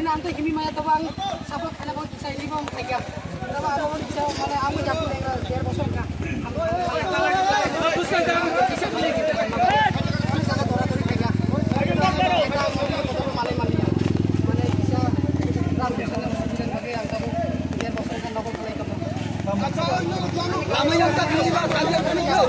Nanti kami maya tawang sabot kana ko sa libong kaya. Tama ano ko sa mana amo japo nga der bosong ka. Amo maya kala busa ka isa ko lagi. Sana dora-dori kaya. Malay-malay. Mana bisa ram sana sudah bagi ang tabo der bosong kan ako kulay ka. Ramai yang tak terima kalian meninggal.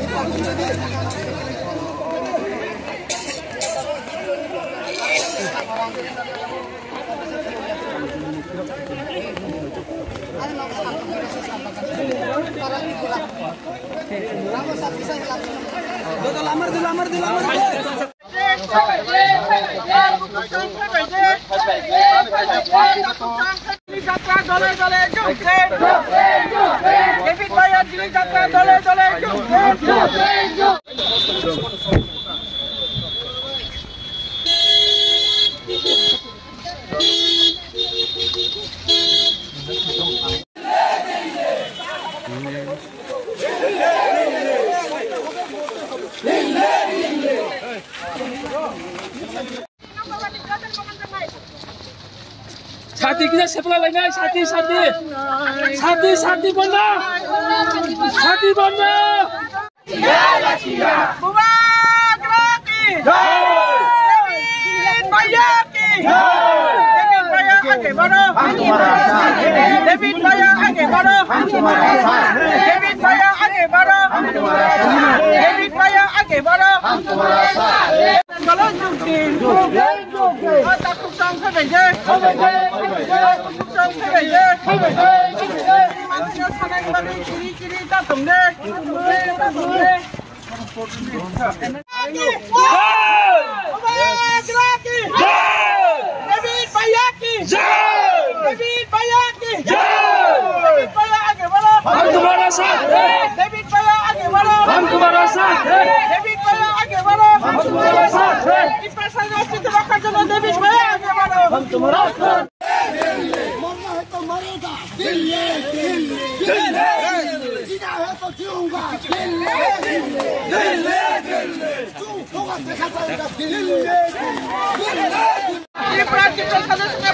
साथी किन सेपला लैन साथी साथी साथी साथी बन्न साथी बन्न आगे बढ़ो डेविड भैया आगे बढ़ो डेविड भैया आगे बढ़ो डेविड भैया आगे बढ़ो चलो जुके ताकू संग भेजे संग भेजे मानसिया सानाय बारे चिरी ता तुमने डेविड भैया की डेविड भैया की डेविड भैया आगे बढ़ो हम तुम्हारा साथ हैं डेविड भैया आगे बढ़ो हम तुम्हारा साथ हैं डेविड भैया आगे बढ़ो हम तुम्हारा साथ हैं इस पैसा राष्ट्रीय रखा चलो डेविड भैया आगे बढ़ो हम तुम्हारा साथ मरना है तो मरेगा दिल्ली जीना है तो जीऊंगा दिल्ली तू होगा देखा जाएगा दिल्ली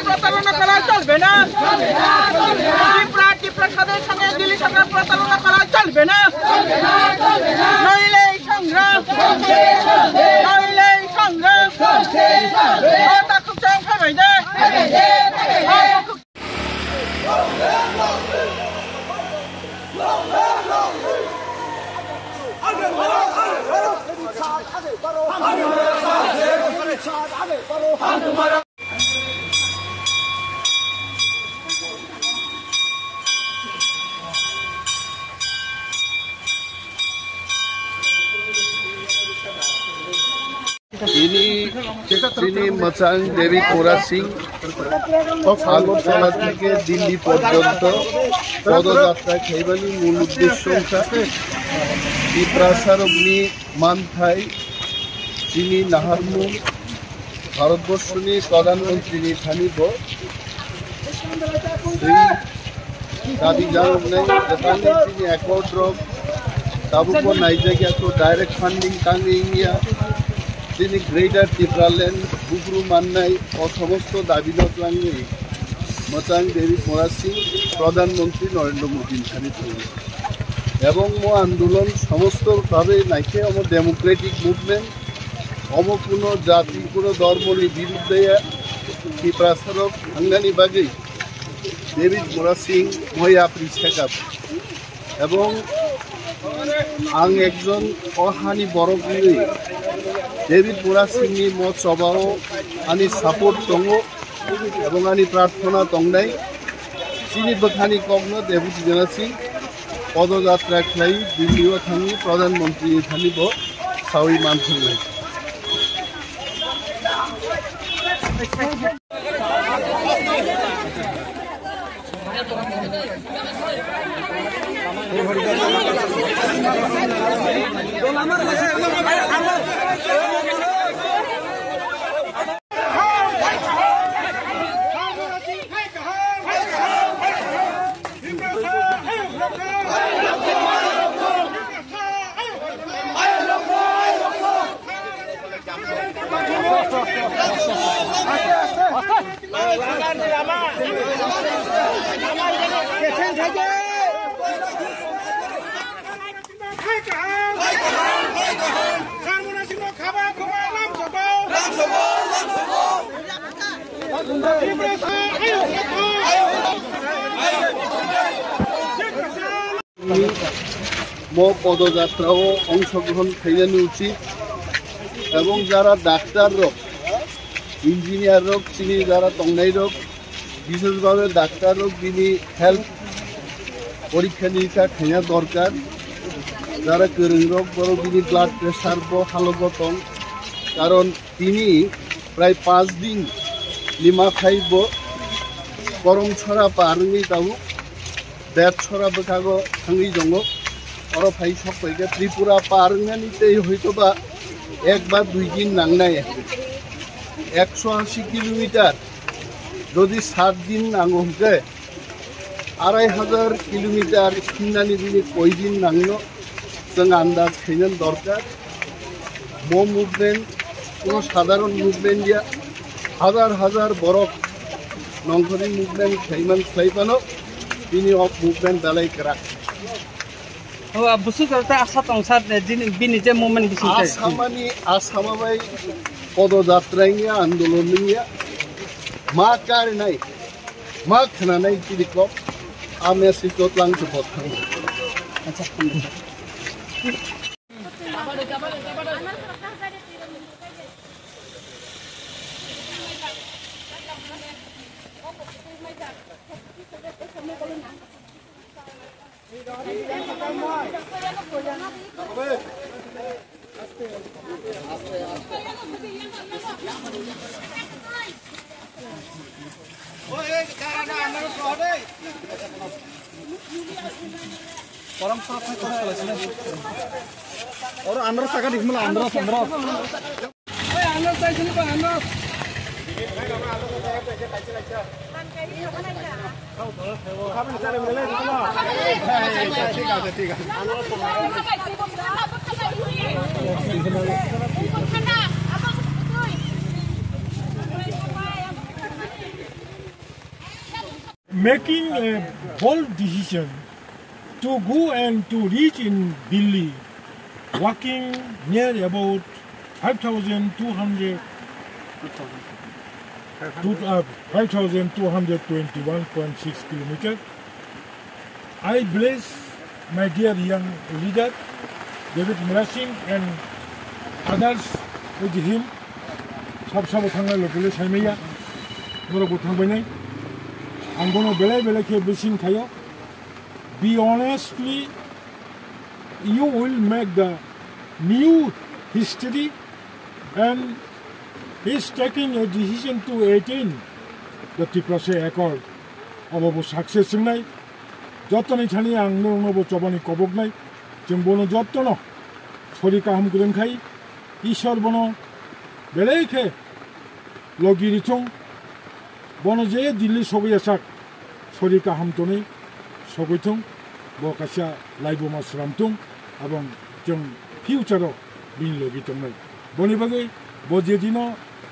प्रतारणा करा चलबे ना संगे दिल्ली सरकार प्रतारणा करा चलबे ना नइले संग्राम ताकू संग भेजे তিনি মচাং দেবী কোরা সিং আগরতলা থেকে দিল্লি পর্যন্ত পদযাত্রা খেইবানি মূল উদ্দেশ্য হিসাবে পিপ্রাসার অগ্নি মানথাই যিনি নাহারমু ভারতবর্ষনি প্রধানমন্ত্রী থানিব দাবি জানাই যেখানে তিনি একর্ড রক তাবুক নাইজাগিয়াকে ডাইরেক্ট ফান্ডিং টাঙ্গে ইন্ডিয়া তিনি গ্রেটার ত্রিপুরাল্যান্ড বুকরু মান্নাই ও সমস্ত দাবি লাঙ্গে মচাং দেবী কোরা সিং প্রধানমন্ত্রী নরেন্দ্র মোদী খানিত এবং মো আন্দোলন সমস্তভাবে নাইকে ডেমোক্রেটিক মুভমেন্ট কোনো জাতি কোনো ধর্মের বিরুদ্ধে পিপ্রাসারক হাঙ্গানি বাগে দেবী কোরা সিং ময়া প্রিছেকাব এবং आं एकजन अहानि बर'गिरि डेविड कोरा सिंनि मत सभाव आंनि सापर्ट दङ एबं आंनि प्रार्थना दंनाय चिनि बखानि कग्न डेविड कोरा सिं पदयात्रा खालाय दिल्लीआव थाङि प्रधानमन्त्री थानिब सावि मानथुंनाय পদযাত্রাও অংশগ্রহণ খাইজানি উচিত এবং যারা ডাক্তার রোগ ইঞ্জিনিয়ার রোগ তিনি যারা তংনাই রোগ বিশেষভাবে ডাক্তার রোগ তিনি হেলথ পরীক্ষা নিরীক্ষা খাইয়া দরকার যারা গোरों রোগ বড় তিনি ব্লাড প্রেসার হালগতং কারণ তিনি প্রায় 5 দিন লিমা খাইব গরম ছড়া পারঙি দাও বেদ ছড়া বখাগো থাঙ্গি জঙ্গ और भाई सब पैके त्रिपुरा पारंगानीते हयतोबा 1 বা 2 दिन नांगनाय 180 किलोमीटर যদি 7 दिन नांगो हके 2500 किलोमीटर खिन्नानि दिनि कय दिन नांगनो जों आन्दाज खायनो दरकार मो मुभमेन्ट कोनो साधारण मुभमेन्ट गैया हाजार हाजार बरफ नंखरि मुभमेन्ट खायमान खायबानो दिनि अफ मुभमेन्ट दालाय करा बुसु करता आशा तंसार बिनि जे मोमेन्ट बिसिंथाय आसामानि आसामाबाय पदयात्रानिया आन्दोलननिया मा कारनाय मा खोनानाय तिरिकप आ मेसेज लांसो पथां अच्छा और अंदर सका दिखमला अंदर अंदर ओए अंदर साइड से पर अंदर making a bold decision to go and to reach in Delhi, walking near about 5,221.6 kilometers. I bless my dear young leader, David Murasing, and others with him. Sab thanga lokale saimaya, goro bothang banai. I'm going to belay ke blessing thayo. Be honestly, you will make the new history, and he's taking a decision to attain the Tripura Accord. About success nai, jotoni thani angno nobo chobani kobok nai, jembono jotono, sori kaham kuren khai, ishor bono belay ke logi richong, bono je Delhi sobi asak, sori kaham toni. Sogoitung, Bokasha, Laiboma Sramtung, Abong Jung Future being logitum. Bonibagi, Bojedino,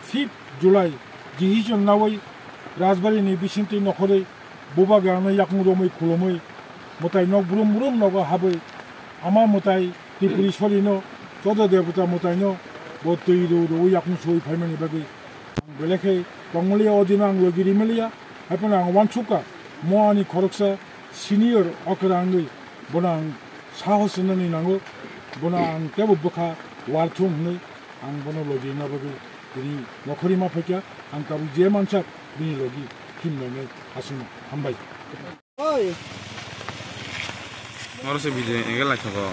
5th July, Division Naway, Raspberry Nibisinti Nokore, Bubagana Yakmuromi Kulomi, Motai no Brum Noga Habe, Ama Motai, Tipurisholino, Todo Debuta Motaino, Botido, Yakunsui, Pamani Bagi, Beleke, Kongolia Odinang Logirimelia, happen on one chuka, Moani Koroksa. Senior Okarangui, Bonang, Sahosanani Nango, Bonang, Kabuka, Wartum, and Bonologi Nabagu, the Nokorima Peka, and Kabu Jemanchak, the Logi, Kim Name, Hasim, Hambai. What is a video? I like to go.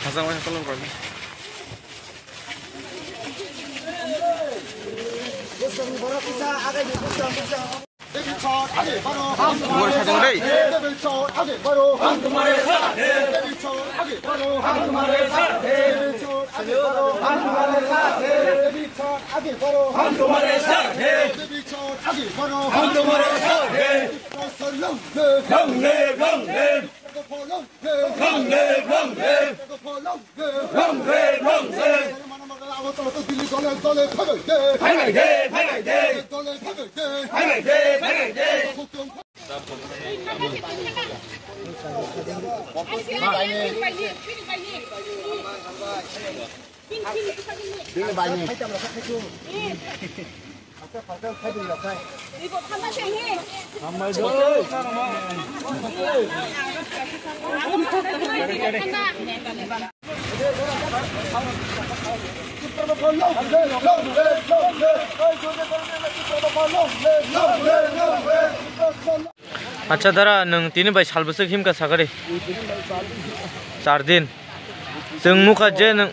가상화 헷갈려 가지. 뭘 사정을 해? अच्छा दारा नों तीन bye सालबोसो हिमका सागारे 4 दिन जों नुखा जे नों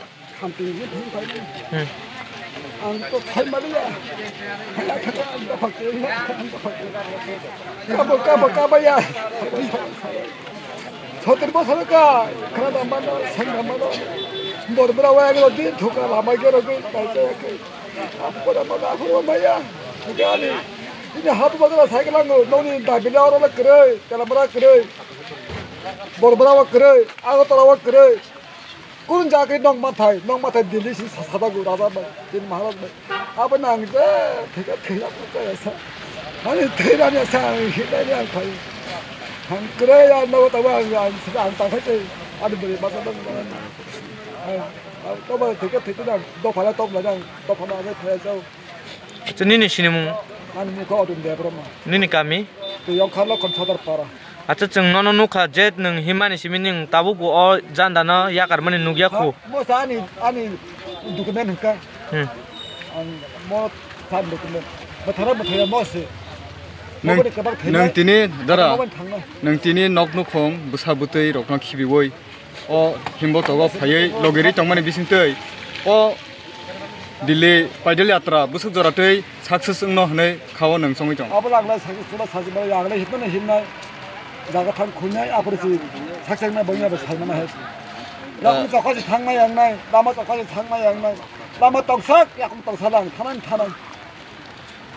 ini hapu bagala cycle lango noni da bilaro la kre kalabra kre borbara wa kre agotara wa kre kun jake nong mathai dilli si sada gu raja ba din maharaj ba abana angje thega thela pa esa ani thera ni sa hita ni ang khai hang kre ya no ta ba ang sa ta khai ani bari ba ta ba to ba thega thega do phala top la jang to phala ga thaya jau chini ni sinimu ani mu ko dum de broma nini kami to yang khala kon sadar para अच्छा जों none नुखा जे नों हिमानि सिमिनिं ताबु गो जानदाना याकार माने नुगिया खु mo sa ani dokumen ka mo sa dokumen bathara bathaya mo se nang tini dara nang tini nok nukhong busa butei rokna khibiwoi o himbo togo phayei logeri tongmani bisingtei o Dili paidal yatra busuk joratei success no hne khawa nang songoi tong abulangla suba sajibala yangla hitna hinna jaga thang khunai aprisi saksangna bangya ba salmana he lamu chokhaji thangma yangnai lama chokhaji thangma yangnai lama toksak yakum toksalang thanan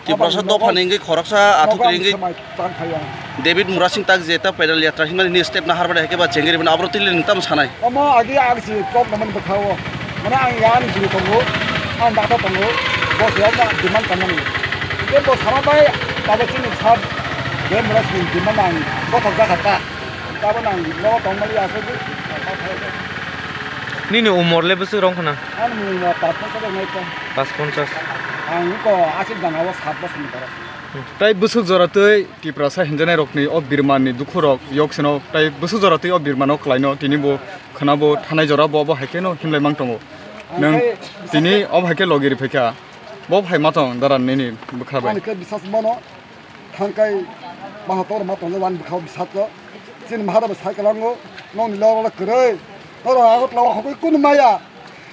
Kiprasa do phaningi khoraksa athukringi David Murasing tak jeta paidal yatra hinna ni step na harbada heke ba chengeri bana abrotili nintam sanai omo agi agsi kop naman bakhawo mana ang yani jiri tongo ang data tongo bos yama demand kanani ke bos harabai tabachini sab ke Murasing demand ang bothok jakata tabanang lo tongmali asogu nini umur le besu rong khana ani na tapon sa ngai ta 50 ang ko asil dangawa 7 bos mitara tai busuk joratei kiprasa hinjanai rokni o birmani dukhurok yokseno tai busuk joratei o birmano klaino tini bo khanabo thanai jora bo haikeno himlai mangtongo nang tini ob haike logiri pheka bo hai matong daran nini bukhabai ani ke bisas mono thangkai mahator matong wan bukhaw bisatlo sin mahara saikalango nong loro kre noro agot lawa hokoi kun maya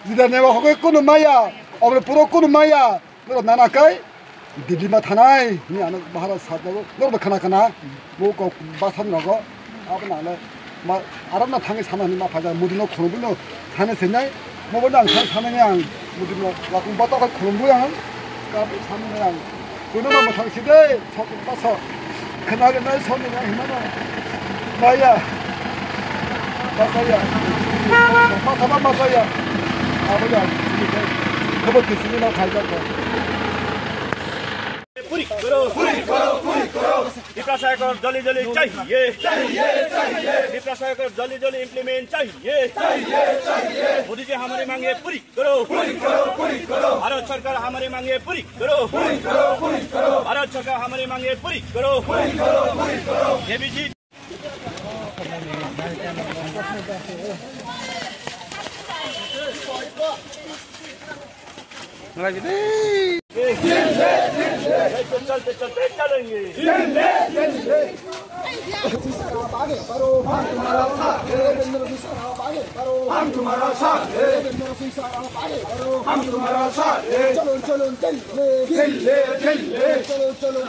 jidane wa hokoi kun maya obre puro kun maya noro nanakai Didima thanai ni ana bahara sadlo nor khana mo ko basan nogo abna le ma arabna thangi sanani ma phaja mudino khurbuno thane senai mo bodang sanani mudino lakum bata ka khurbuang ka sanani kuno mo thang side chok paso khana na sonni na himana maya basaya basaya abaja kobo kisini na khaiga ko Puri karo Tripura को जल्दी जल्दी चाहिए त्रिपुरा को जल्दी जल्दी implement चाहिए मोदी जी हमारी मांगे पूरी करो भारत सरकार हमारी मांगे पूरी करो भारत सरकार हमारी मांगे पूरी करो देवी जी चलते चलते चलेंगे आगे बढ़ो हम तुम्हारा साथ आगे बढ़ो हम तुम्हारा साथ आगे बढ़ो हम तुम्हारा साथ चलो चलो चलो चलो चलो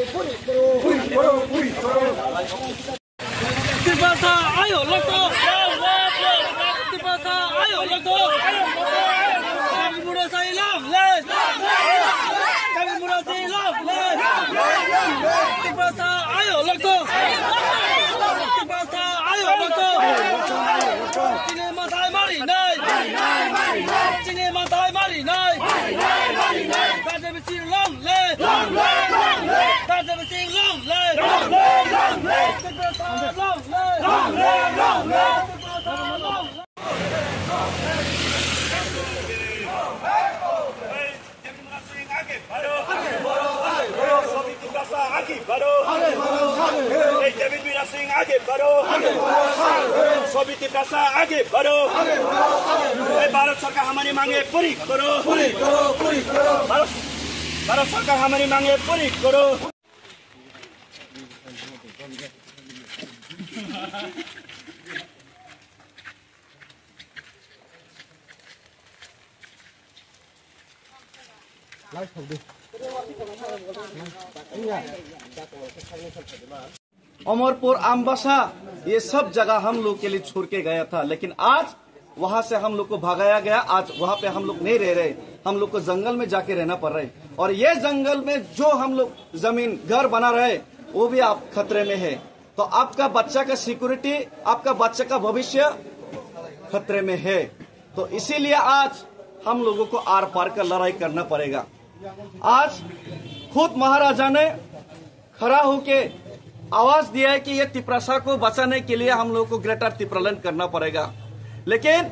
पूरी करो पूरी करो त्रिपुरा आयो लगो त्रिपुरा आयो लगो आगे बढ़ो सभी त्रिपुरा आगे बढ़ो भारत सरकार हमारी मांगे पूरी करो भारत सरकार हमारी मांगे पूरी करो अमरपुर आमबासा ये सब जगह हम लोग के लिए छोड़ के गया था, लेकिन आज वहां से हम लोग को भगाया गया। आज वहां पे हम लोग नहीं रह रहे, हम लोग को जंगल में जाके रहना पड़ रहा है। और ये जंगल में जो हम लोग जमीन घर बना रहे वो भी आप खतरे में है। तो आपका बच्चा का सिक्योरिटी, आपका बच्चा का भविष्य खतरे में है। तो इसीलिए आज हम लोगों को आर पार का लड़ाई करना पड़ेगा। आज खुद महाराजा ने खड़ा होके आवाज दिया है कि ये त्रिपुरा को बचाने के लिए हम लोग को ग्रेटर त्रिपुरालैंड करना पड़ेगा। लेकिन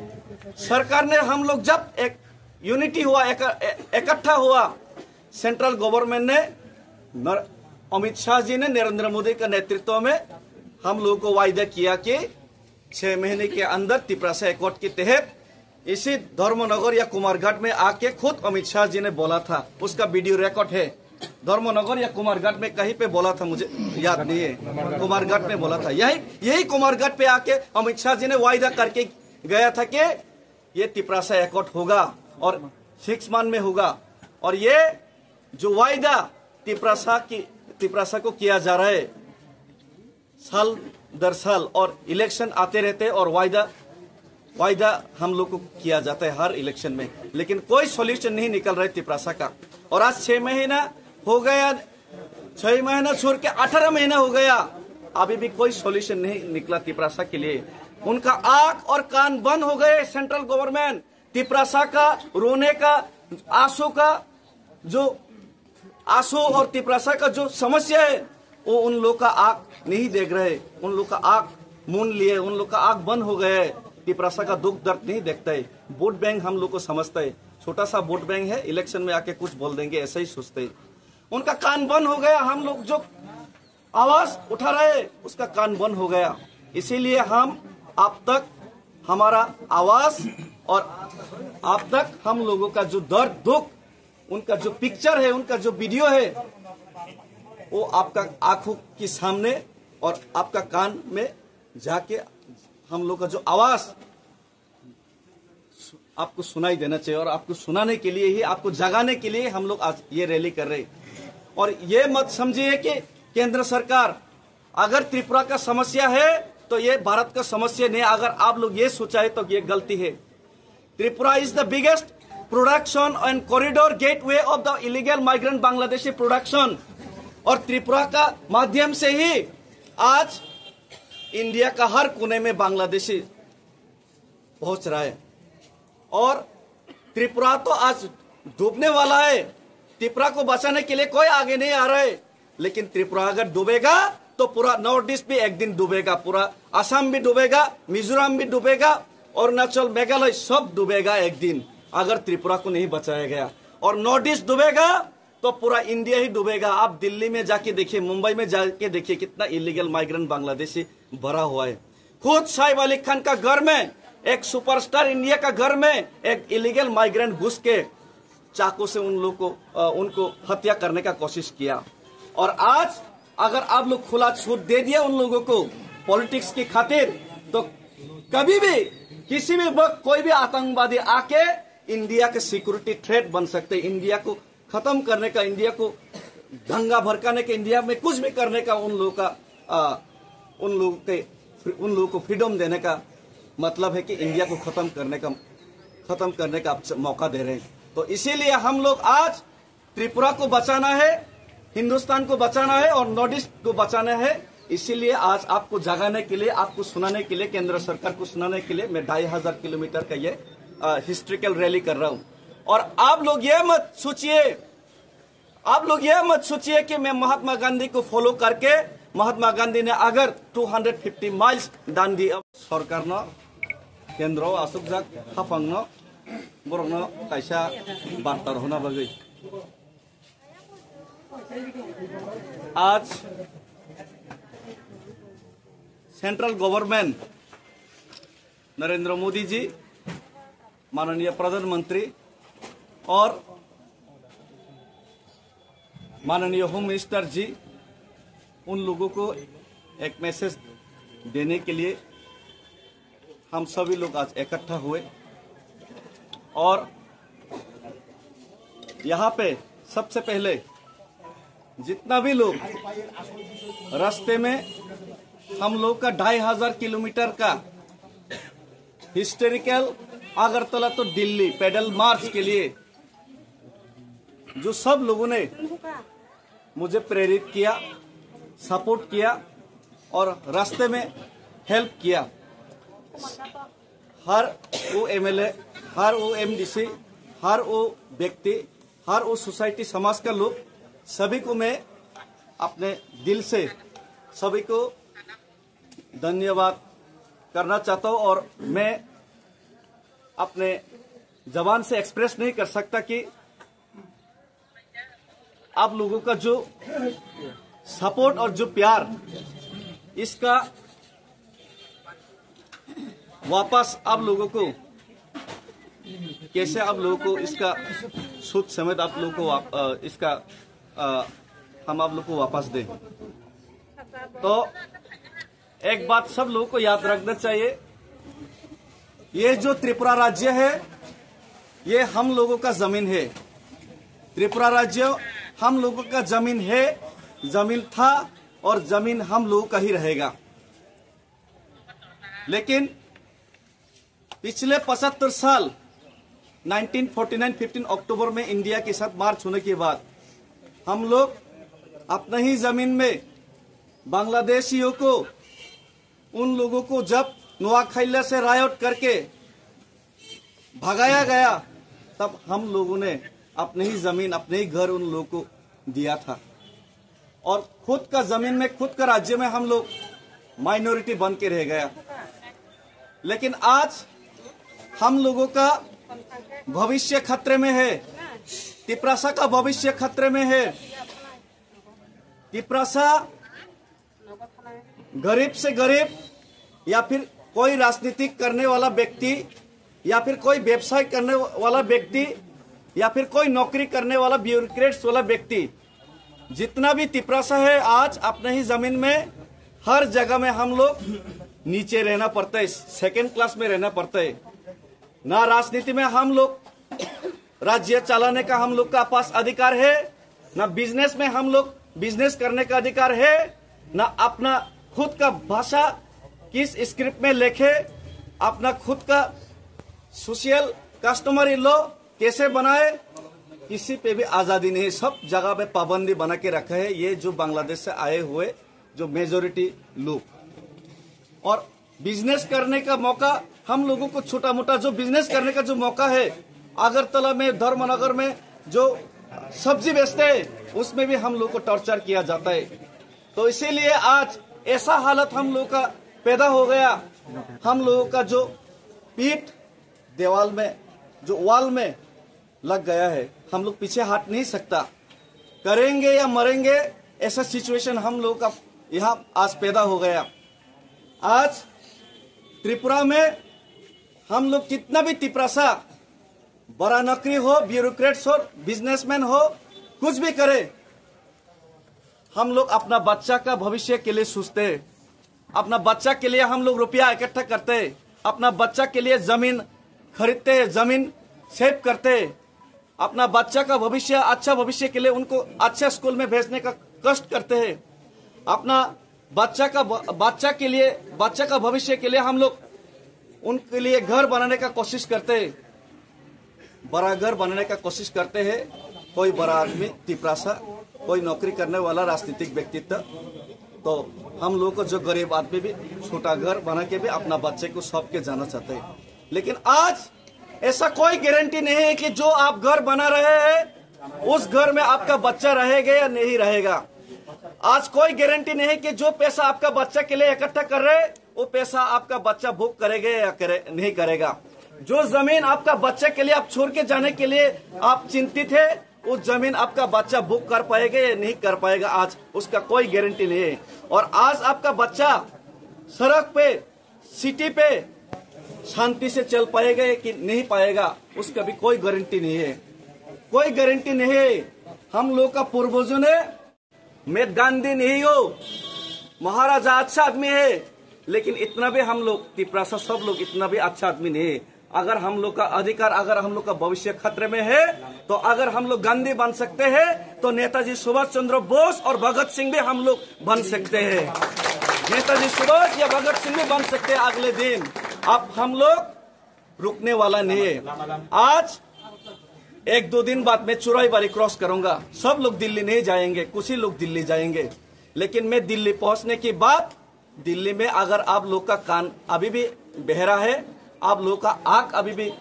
सरकार ने हम लोग जब एक यूनिटी हुआ, इकट्ठा हुआ, सेंट्रल गवर्नमेंट ने अमित शाह जी ने नरेंद्र मोदी का नेतृत्व में हम लोगों को वायदा किया कि 6 महीने के अंदर त्रिपुरा एकॉर्ड के तहत इसी धर्मनगर या कुमारघाट में आके खुद अमित शाह जी ने बोला था, उसका वीडियो रिकॉर्ड है। धर्मनगर या कुमारघाट में कहीं पे बोला था, मुझे याद नहीं है, कुमारघाट में बोला था। यही कुमारघाट पे आके अमित शाह जी ने वायदा करके गया था कि ये त्रिपुरा एकॉर्ड होगा और 6 मंथ में होगा। और ये जो वायदा त्रिपुरा को किया जा रहा है साल दर साल, और इलेक्शन आते रहते और वायदा हम लोग को किया जाता है हर इलेक्शन में, लेकिन कोई सॉल्यूशन नहीं निकल रहा है त्रिपुरा का। और आज 6 महीना हो गया, 6 महीना छोड़ के 18 महीना हो गया, अभी भी कोई सॉल्यूशन नहीं निकला त्रिपुरा के लिए। उनका आंख और कान बंद हो गए। सेंट्रल गवर्नमेंट त्रिपुरा का रोने का आंसू और त्रिपुरा का जो समस्या है वो उन लोग का आंख नहीं देख रहे, उन लोग का आंख मूंद लिए, उन लोग का आंख बंद हो गए। त्रिपुरा का दुख दर्द नहीं देखता है। वोट बैंक हम लोग को समझता है, छोटा सा वोट बैंक है, इलेक्शन में आके कुछ बोल देंगे ऐसा ही सोचते हैं। उनका कान बंद हो गया। हम लोग जो आवाज उठा रहे उसका कान बंद हो गया। इसीलिए हम आप तक हमारा आवाज और आप तक हम लोगों का जो दर्द दुख, उनका जो पिक्चर है, उनका जो वीडियो है, वो आपका आंखों के सामने और आपका कान में जाके हम लोग का जो आवाज आपको सुनाई देना चाहिए। और आपको सुनाने के लिए ही, आपको जगाने के लिए हम लोग आज ये रैली कर रहे हैं। और ये मत समझिए कि केंद्र सरकार अगर त्रिपुरा का समस्या है तो ये भारत का समस्या नहीं। अगर आप लोग ये सोचा है तो ये गलती है। Tripura is the biggest production and corridor gateway of the illegal migrant Bangladeshi production. और त्रिपुरा का माध्यम से ही आज इंडिया का हर कोने में बांग्लादेशी पहुंच रहा है। और त्रिपुरा तो आज डूबने वाला है। त्रिपुरा को बचाने के लिए कोई आगे नहीं आ रहा है। लेकिन त्रिपुरा अगर डूबेगा तो पूरा नॉर्थ ईस्ट भी एक दिन डूबेगा, पूरा असम भी डूबेगा, मिजोरम भी डूबेगा, अरुणाचल, मेघालय सब डूबेगा एक दिन अगर त्रिपुरा को नहीं बचाया गया। और नॉर्थ ईस्ट डूबेगा तो पूरा इंडिया ही डूबेगा। आप दिल्ली में जाके देखिए, मुंबई में जाके देखिए, कितना इलीगल माइग्रेंट बांग्लादेशी भरा हुआ है। खुद साइफ अली खान का घर में, एक सुपरस्टार इंडिया का घर में एक इलीगल माइग्रेंट घुस के चाकू से उनको हत्या करने का कोशिश किया। और आज अगर आप लोग खुला छूट दे दिया उन लोगों को पॉलिटिक्स की खातिर, तो कभी भी किसी भी वक्त कोई भी आतंकवादी आके इंडिया के सिक्योरिटी थ्रेट बन सकते, इंडिया को खत्म करने का, इंडिया को दंगा भड़काने का, इंडिया में कुछ भी करने का उन लोगों को फ्रीडम देने का मतलब है कि इंडिया को खत्म करने का मौका दे रहे हैं। तो इसीलिए हम लोग आज त्रिपुरा को बचाना है, हिंदुस्तान को बचाना है और नॉर्थ ईस्ट को बचाना है। इसीलिए आज आपको जगाने के लिए, आपको सुनाने के लिए, केंद्र सरकार को सुनाने के लिए मैं 2500 किलोमीटर का ये हिस्ट्रिकल रैली कर रहा हूं। और आप लोग ये मत सोचिए कि मैं महात्मा गांधी को फॉलो करके, महात्मा गांधी ने अगर 250 माइल्स दान दिया सरकार न केंद्र आसुकजाक हाफांग न बरंग कैसा बार्ता होना बगै। आज सेंट्रल गवर्नमेंट नरेंद्र मोदी जी, माननीय प्रधानमंत्री और माननीय होम मिनिस्टर जी, उन लोगों को एक मैसेज देने के लिए हम सभी लोग आज इकट्ठा हुए। और यहाँ पे सबसे पहले जितना भी लोग रास्ते में हम लोग का 2500 किलोमीटर का हिस्टोरिकल अगरतला तो दिल्ली पैदल मार्च के लिए जो सब लोगों ने मुझे प्रेरित किया, सपोर्ट किया और रास्ते में हेल्प किया, हर वो एमएलए, हर वो एमडीसी, हर वो व्यक्ति, हर वो सोसाइटी समाज का लोग, सभी को मैं अपने दिल से सभी को धन्यवाद करना चाहता हूँ। और मैं अपने जबान से एक्सप्रेस नहीं कर सकता कि आप लोगों का जो सपोर्ट और जो प्यार, इसका वापस आप लोगों को कैसे, आप लोगों को इसका सूद समेत आप लोगों को इसका हम आप लोग को वापस दें। तो एक बात सब लोगों को याद रखना चाहिए, ये जो त्रिपुरा राज्य है ये हम लोगों का जमीन है। त्रिपुरा राज्य हम लोगों का जमीन है, जमीन था और जमीन हम लोगों का ही रहेगा। लेकिन पिछले 75 साल 1949 15 अक्टूबर में इंडिया के साथ मार्च होने के बाद हम लोग अपने ही जमीन में बांग्लादेशियों को, उन लोगों को जब नुआखैला से रायट करके भगाया गया, तब हम लोगों ने अपने ही जमीन, अपने ही घर उन लोगों को दिया था। और खुद का जमीन में, खुद का राज्य में हम लोग माइनॉरिटी बन के रह गया। लेकिन आज हम लोगों का भविष्य खतरे में है, तिपरासा का भविष्य खतरे में है। तिपरासा गरीब से गरीब या फिर कोई राजनीतिक करने वाला व्यक्ति या फिर कोई व्यवसाय करने वाला व्यक्ति या फिर कोई नौकरी करने वाला ब्यूरोक्रेट्स वाला व्यक्ति, जितना भी तिपरासा है, आज अपने ही जमीन में हर जगह में हम लोग नीचे रहना पड़ता है, सेकेंड क्लास में रहना पड़ता है। ना राजनीति में हम लोग राज्य चलाने का हम लोग का पास अधिकार है, ना बिजनेस में हम लोग बिजनेस करने का अधिकार है, ना अपना खुद का भाषा किस स्क्रिप्ट में लिखे, अपना खुद का सोशल कस्टमरी लॉ कैसे बनाए, किसी पे भी आजादी नहीं। सब जगह पे पाबंदी बना के रखा है ये जो बांग्लादेश से आए हुए जो मेजोरिटी लोग। और बिजनेस करने का मौका हम लोगों को, छोटा मोटा जो बिजनेस करने का जो मौका है, अगरतला में, धर्मनगर में जो सब्जी बेचते हैं उसमें भी हम लोग को टॉर्चर किया जाता है। तो इसीलिए आज ऐसा हालत हम लोग का पैदा हो गया। हम लोगों का जो पीठ दीवार में, जो वॉल में लग गया है, हम लोग पीछे हट नहीं सकता। करेंगे या मरेंगे ऐसा सिचुएशन हम लोग का यहाँ आज पैदा हो गया। आज त्रिपुरा में हम लोग कितना भी तिपरासा, बड़ा नौकरी हो, ब्यूरोक्रेट्स हो, बिजनेसमैन हो, कुछ भी करे, हम लोग अपना बच्चा का भविष्य के लिए सोचते हैं। अपना बच्चा के लिए हम लोग रुपया इकट्ठा करते हैं, अपना बच्चा के लिए जमीन खरीदते हैं, जमीन सेव करते हैं, अपना बच्चा का भविष्य, अच्छा भविष्य के लिए उनको अच्छे स्कूल में भेजने का कष्ट करते हैं। अपना बच्चा का भविष्य के लिए हम लोग उनके लिए घर बनाने का कोशिश करते हैं, बड़ा घर बनाने का कोशिश करते हैं। कोई बड़ा आदमी, तिपरासा, कोई नौकरी करने वाला राजनीतिक व्यक्तित्व, तो हम लोग को जो गरीब आदमी भी छोटा घर बना के भी अपना बच्चे को सौंप के जाना चाहते हैं। लेकिन आज ऐसा कोई गारंटी नहीं है कि जो आप घर बना रहे हैं उस घर में आपका बच्चा रहेगा या नहीं रहेगा। आज कोई गारंटी नहीं है कि जो पैसा आपका बच्चा के लिए इकट्ठा कर रहे हैं वो पैसा आपका बच्चा भुग करेगा या नहीं करेगा। जो जमीन आपका बच्चे के लिए आप छोड़ के जाने के लिए आप चिंतित है, उस जमीन आपका बच्चा बुक कर पाएगा या नहीं कर पाएगा, आज उसका कोई गारंटी नहीं है। और आज आपका बच्चा सड़क पे, सिटी पे शांति से चल पाएगा या कि नहीं पाएगा, उसका भी कोई गारंटी नहीं है, कोई गारंटी नहीं है। हम लोग का पूर्वजों ने, मैं गांधी नहीं हो, महाराजा अच्छा आदमी है, लेकिन इतना भी हम लोग तिपरासा सब लोग इतना भी अच्छा आदमी नहीं है। अगर हम लोग का अधिकार, अगर हम लोग का भविष्य खतरे में है, तो अगर हम लोग गांधी बन सकते हैं तो नेताजी सुभाष चंद्र बोस और भगत सिंह भी हम लोग बन सकते हैं। नेताजी सुभाष या भगत सिंह भी बन सकते हैं अगले दिन। अब हम लोग रुकने वाला नहीं है। आज 1-2 दिन बाद मैं चुराईबाड़ी क्रॉस करूंगा, सब लोग दिल्ली नहीं जाएंगे, कुछ ही लोग दिल्ली जाएंगे। लेकिन मैं दिल्ली पहुंचने के बाद, दिल्ली में अगर आप लोग का कान अभी भी बहरा है, आप लोग का आंख अभी भी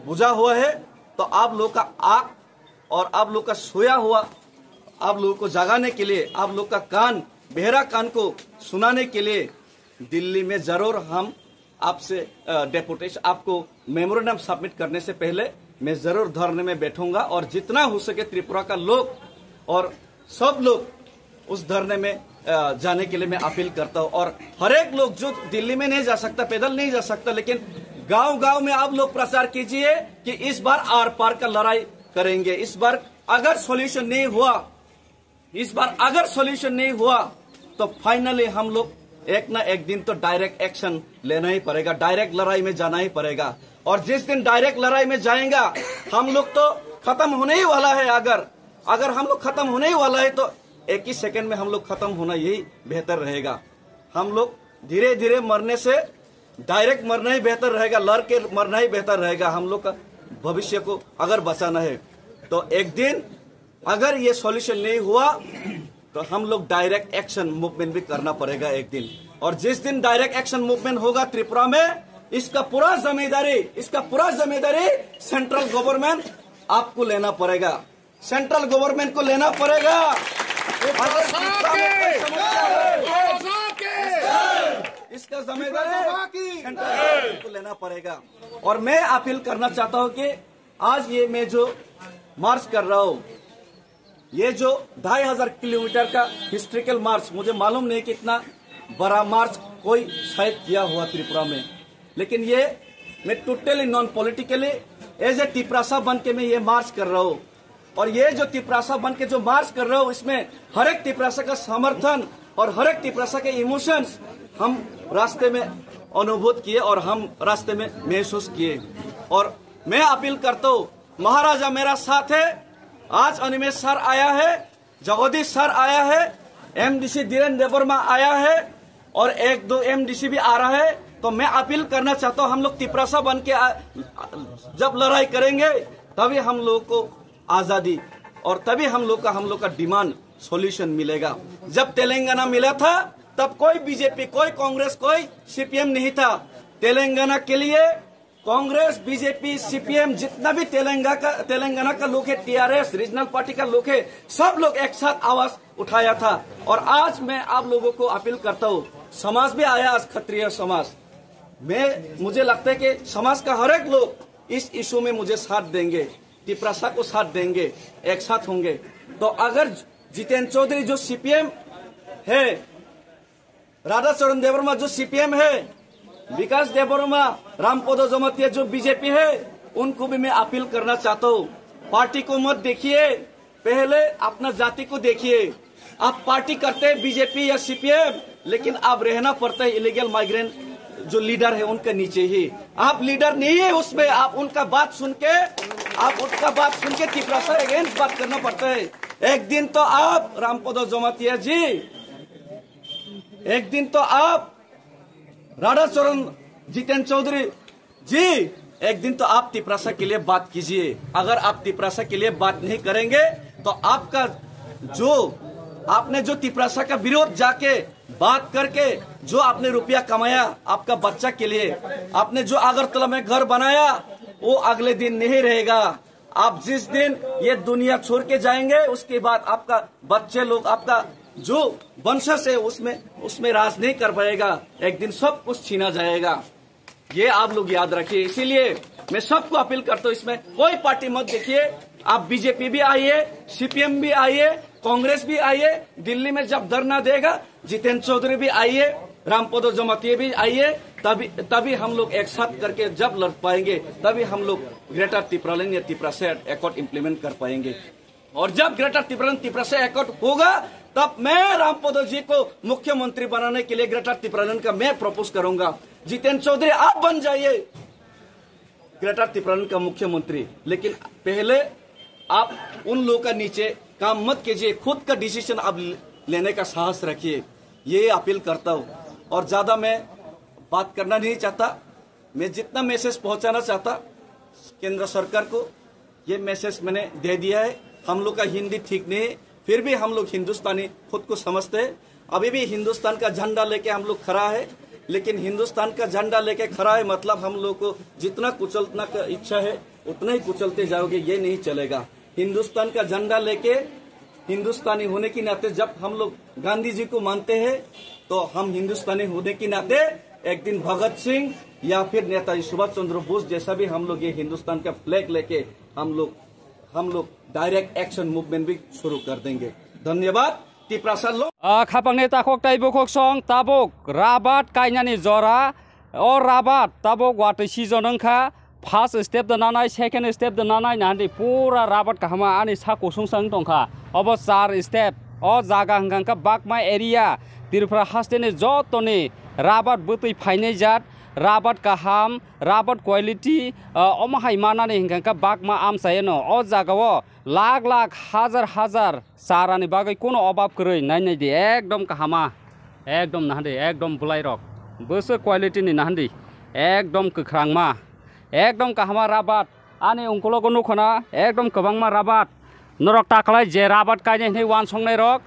बुझा हुआ है, तो आप लोग का आंख और आप लोग का सोया हुआ, आप लोगों को जगाने के लिए, आप लोग का कान, बहरा कान को सुनाने के लिए दिल्ली में जरूर हम आपसे डेपुटेशन, आपको मेमोरेंडम सबमिट करने से पहले मैं जरूर धरने में बैठूंगा। और जितना हो सके त्रिपुरा का लोग और सब लोग उस धरने में जाने के लिए मैं अपील करता हूँ। और हर एक लोग जो दिल्ली में नहीं जा सकता, पैदल नहीं जा सकता, लेकिन गांव-गांव में आप लोग प्रचार कीजिए कि इस बार आर पार का लड़ाई करेंगे। इस बार अगर सॉल्यूशन नहीं हुआ, तो फाइनली हम लोग एक ना एक दिन तो डायरेक्ट एक्शन लेना ही पड़ेगा, डायरेक्ट लड़ाई में जाना ही पड़ेगा। और जिस दिन डायरेक्ट लड़ाई में जाएगा, हम लोग तो खत्म होने ही वाला है। अगर हम लोग खत्म होने ही वाला है तो एक ही सेकंड में हम लोग खत्म होना यही बेहतर रहेगा। हम लोग धीरे धीरे मरने से डायरेक्ट मरना ही बेहतर रहेगा, लड़ के मरना ही बेहतर रहेगा। हम लोग का भविष्य को अगर बचाना है तो एक दिन अगर ये सॉल्यूशन नहीं हुआ तो हम लोग डायरेक्ट एक्शन मूवमेंट भी करना पड़ेगा एक दिन। और जिस दिन डायरेक्ट एक्शन मूवमेंट होगा त्रिपुरा में, इसका पूरा जिम्मेदारी सेंट्रल गवर्नमेंट आपको लेना पड़ेगा, सेंट्रल गवर्नमेंट को लेना पड़ेगा। इसका जिम्मेदारी सेंट्रल गवर्नमेंट को लेना पड़ेगा। और मैं अपील करना चाहता हूं कि आज ये मैं जो मार्च कर रहा हूं, ये जो 2500 किलोमीटर का हिस्ट्रिकल मार्च, मुझे मालूम नहीं कि इतना बड़ा मार्च कोई शायद किया हुआ त्रिपुरा में, लेकिन ये मैं totally non politically as a Tiprasa बन के मैं ये मार्च कर रहा हूँ। और ये जो तिपरासा बन के जो मार्च कर रहा हूँ, इसमें हर एक तिपरासा का समर्थन और हर एक तिपरासा के इमोशंस हम रास्ते में अनुभूत किए और हम रास्ते में महसूस किए। और मैं अपील करता हूँ, महाराजा मेरा साथ है। आज अनिमेश सर आया है, जगदीश सर आया है, एमडीसी धीरेन्द्र देवर्मा आया है और 1-2 एमडीसी भी आ रहा है। तो मैं अपील करना चाहता हूँ, हम लोग तिपरासा बन के जब लड़ाई करेंगे तभी हम लोग को आजादी और तभी हम लोग का डिमांड सॉल्यूशन मिलेगा। जब तेलंगाना मिला था तब कोई बीजेपी, कोई कांग्रेस, कोई सीपीएम नहीं था। तेलंगाना के लिए कांग्रेस, बीजेपी, सीपीएम, जितना भी तेलंगाना का लोग है, टीआरएस, रीजनल पार्टी का लोग है, सब लोग एक साथ आवाज उठाया था। और आज मैं आप लोगों को अपील करता हूँ, समाज भी आया आज, क्षत्रिय समाज मुझे लगता है कि समाज का हर एक लोग इस इशू में मुझे साथ देंगे, तिपरासा को साथ देंगे, एक साथ होंगे। तो अगर जितेंद्र चौधरी जो सीपीएम है, राधाचरण देववर्मा जो सीपीएम है, विकास देववर्मा, रामपद जमातिया जो बीजेपी है, उनको भी मैं अपील करना चाहता हूँ, पार्टी को मत देखिए, पहले अपना जाति को देखिए। आप पार्टी करते हैं बीजेपी या सीपीएम, लेकिन आप रहना पड़ता है इलीगल माइग्रेंट जो लीडर है उनके नीचे ही। आप लीडर नहीं है उसमें, आप उनका बात सुन के तिपरासा अगेंस्ट बात करना पड़ता है। एक दिन तो आप रामपद जमातिया जी, एक दिन तो आप राधाचरण जितेंद्र चौधरी जी, एक दिन तो आप तिपरासा के लिए बात कीजिए। अगर आप तिपरासा के लिए बात नहीं करेंगे तो आपका आपने जो तिपरासा का विरोध जाके बात करके जो आपने रुपया कमाया आपका बच्चा के लिए, आपने जो अगरतला में घर बनाया, वो अगले दिन नहीं रहेगा। आप जिस दिन ये दुनिया छोड़ के जाएंगे उसके बाद आपका बच्चे लोग, आपका जो वंशज है उसमें राज नहीं कर पाएगा, एक दिन सब कुछ छीना जाएगा। ये आप लोग याद रखिए। इसीलिए मैं सबको अपील करता हूँ, इसमें कोई पार्टी मत देखिए। आप बीजेपी भी आइए, सीपीएम भी आइए, कांग्रेस भी आइए। दिल्ली में जब धरना देगा जितेंद्र चौधरी भी आइए, रामपद जमातिया भी आइए, तभी हम लोग एक साथ करके जब लड़ पाएंगे, तभी हम लोग ग्रेटर तिपरालैंड या तिपरासा एकॉर्ड इम्प्लीमेंट कर पाएंगे। और जब ग्रेटर तिपरालैंड तिपरासा एकॉर्ड होगा तब मैं रामपद जी को मुख्यमंत्री बनाने के लिए ग्रेटर तिपरालैंड का मैं प्रपोज करूंगा। जितेंद्र चौधरी आप बन जाइए ग्रेटर तिपरालैंड का मुख्यमंत्री, लेकिन पहले आप उन लोगों का नीचे काम मत कीजिए, खुद का डिसीजन आप लेने का साहस रखिए। ये अपील करता हूँ और ज्यादा मैं बात करना नहीं चाहता। मैं जितना मैसेज पहुंचाना चाहता केंद्र सरकार को, ये मैसेज मैंने दे दिया है। हम लोग का हिंदी ठीक नहीं है, फिर भी हम लोग हिंदुस्तानी खुद को समझते हैं। अभी भी हिंदुस्तान का झंडा लेके हम लोग खड़ा है, लेकिन हिंदुस्तान का झंडा लेके खड़ा है मतलब हम लोग को जितना कुचलना का इच्छा है उतना ही कुचलते जाओगे, ये नहीं चलेगा। हिंदुस्तान का झंडा लेके हिंदुस्तानी होने के नाते जब हम लोग गांधी जी को मानते हैं तो हम हिंदुस्तानी होने के नाते एक दिन भगत सिंह या फिर नेताजी सुभाष चंद्र बोस जैसा भी हम लोग ये हिंदुस्तान का फ्लैग लेके हम लोग डायरेक्ट एक्शन मूवमेंट भी शुरू कर देंगे। धन्यवाद। तिपरासा लोग खापांगने ताखक ताइबुखक सं ताबुक राबात कायनानि जरा और राबात ताबुक वाटै सिजनंखा फर्स्ट स्टेप दनानाय सेकेंड स्टेप दनानाय नांदि पूरा राबात काहमा आनि सा कोसुंसां दंखा अब 4 स्टेप अ जागा हंगांका बागमा एरिया तिरफ्रा हास्टेनि जतनि राबात बतै फाइनाय जात राबात काहाम राबात क्वालिटी अमाहाय मानानि हंगांका बागमा आमसायनो अ जागाओ लाख लाख हजार हजार सारानि बागै कोनो अभाव करै नायनाय दे एकदम काहामा एकदम नाहान्दि एकदम बुलायरक बोसो क्वालिटीनि नाहान्दि एकदम गोख्रांमा एकदम काहामा राबात आनि अंकलगो नुखना एकदम गोबांमा राबात नरक ताखलाय जे राबात कायनाय वान संनाय रक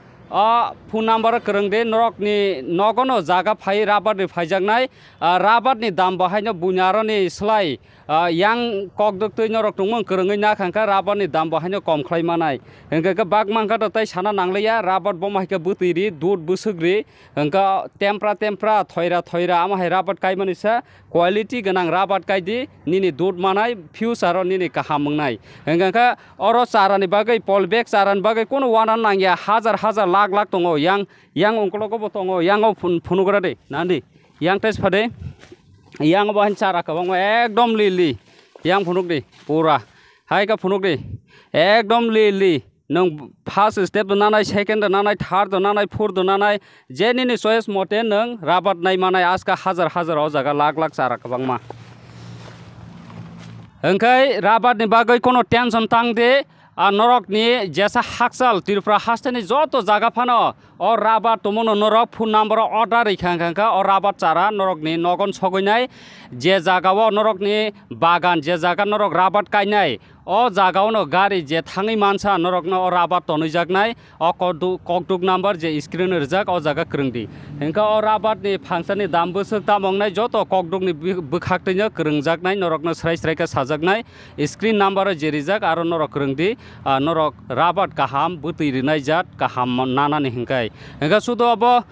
फुन नाम्बार करंदे नरकनि नगनो जागा फाय राबातनि फायजागनाय राबातनि दाम बाहायनो बुनारनि स्लाय यां ककदक्तै नरक दंमोन करंगै नाखांखा राबातनि दाम बाहायनो कम खालायमानाय हंका बागमांखा दतै साना नांलाया राबात बमायखा बुतैरि दूध बुसुग्रि हंका टेम्प्रा थयरा आमाहाय राबात कायमानिसा क्वालिटी गोनां राबात कायदि निनि दूध मानाय फिउचाराव निनि काहाम मंनाय हंका अर चारानि बागै पलबेक चारानि बागै कोनो वाना नांगिया हजार हजार लाख लाख दङ yang ongkologo dङ yang फुनुग्रा दे नांदि yang टेस्ट फादे yang बाहाय चारा गोबां एकदम लिलि yang फुनुग दे पूरा हायका फुनुग दे एकदम लिलि नों फर्स्ट स्टेप दनानाय सेकेंड दनानाय थार्ड दनानाय फोर्थ दनानाय जेनिनि चॉइस मते नों राबात नायमानाय आजका हजार हजार जागा लाख लाख चारा गोबां मा ओंखाय राबातनि बागै कोनो टेंशन तां दे नरकनि जेसा हाकसाल तिरफ्रा हास्टेनि जत जागा फानो और राबात तमनो नरक फुन नाम्बार अर्डार रैखांखा और राबात चारा नरकनि नगन सगैनाय जे जागाव नरकनि बागान जे जागा नरक राबात कायनाय o jagaono gari je thangi mansa norokno o rabat tonijak o kokduk number je screen rijak o jaga krungdi hingka o rabat ni phangsani dam busuk tamongnai joto kokduk ni bukhaktino krungjaknai norokno srai ka sajaknai screen number je rijak aro norok krungdi norok rabat kaham butui rinai jat kaham nana ni hingkai hingka sudo abo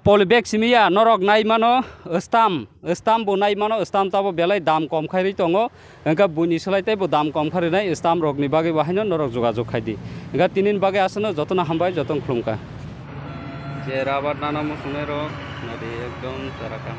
polybag simia norok nai mano stam bo nai mano stam tabo belai dam kom khairi tongo hingka buni selaite bo dam kom khari nai stam rok ni bage bahaino norok jogajog khaidi hingka tinin bage asano jotona hambai jotong khulumka je rabat nana mo sunai rok nadi ekdom tara kam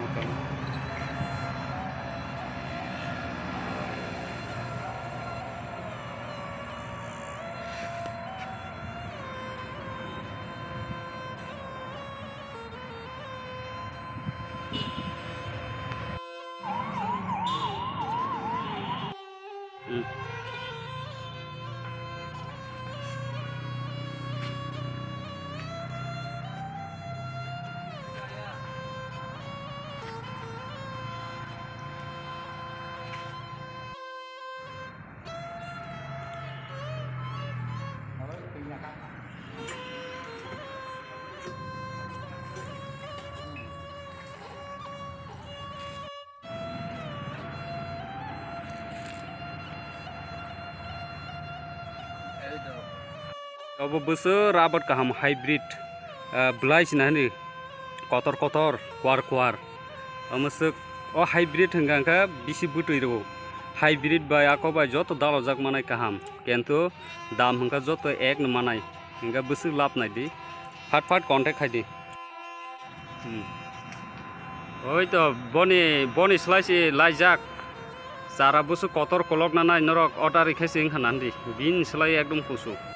Abo busu rabat kaham hybrid blai sinani kotor kuar amasuk o hybrid hingangka bisi butui ro hybrid bai ako bai joto dalojak manai kaham kentu dam hingka joto ek na manai hingga busu lap nai di fat contact khai di oi to boni slice laijak sara busu kotor kolok nanai norok order rekhasi hingka nandi bin slai ekdom kusu